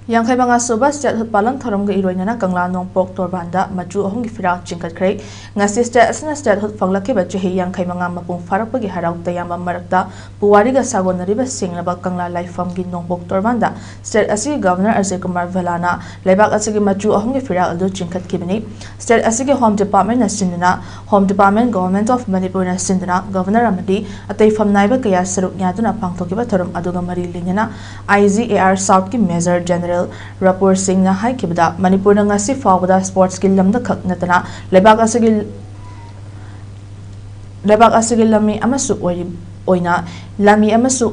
Yankhaimanga suba statehood pallan thouram ga iroinana kangla nongpok torbanda machu ahong gi phiral chingkhatkhre ngasi statehood fanglaki ba chehi yankhaimanga mapung farakpagi harau tayamba marakta puwari ga sagonariba singlaba kangla laifam gi nongpok torbanda state asi governor Ajay Kumar Velana lebak asigi machu ahong gi phiral adu chingkhatkibani state asigi home department na sindana home department government of Manipur na sindana governor amadi atay famnaiba kaya saruk nyaduna pangthokiba thoram aduga mari linyana IGAR South ki Major General Rapur Singh na hai kibda Manipur na ngasi fawda sports ki lamda khak natana lebak asigi lami amasu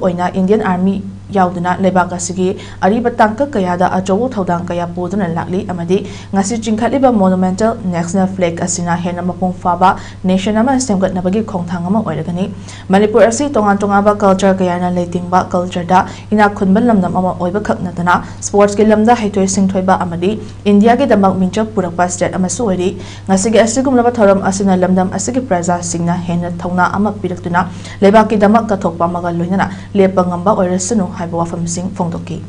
oina Indian Army yauduna lebak asigi ariba tangka kayada achowo thodang kaya poduna lakli amadi ngasi chingkhatliba monumental national flag asina hena mapung faba nation ama semgat nabagi khongthang ama oiragani Manipur asi tongan ba culture kayana leitingba culture da ina khunban lamdam ama oiba khaknatana sports ki lamda haitoi singthoiba amadi India ge damak mingcha purakpa state ama suori ngasi ge asigumlaba thoram asina lamdam asigi praja singna hena thongna ama piraktuna lebak ki damak kathokpa maga loinana lepa ngamba oirasunu haiba from Singh Fongdoki.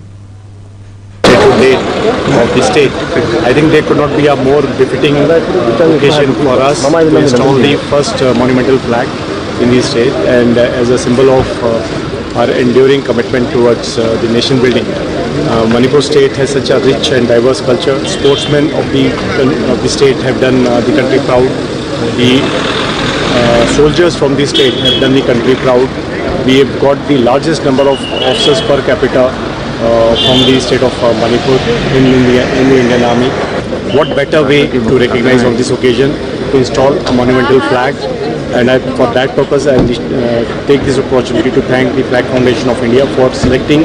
Of the state, I think there could not be a more befitting occasion for us to install the first monumental flag in the state, and as a symbol of our enduring commitment towards the nation building. Manipur state has such a rich and diverse culture. Sportsmen of the state have done the country proud. The soldiers from the state have done the country proud. We have got the largest number of officers per capita from the state of Manipur in the Indian Army. What better way to recognize on this occasion to install a monumental flag? And for that purpose, I take this opportunity to thank the Flag Foundation of India for selecting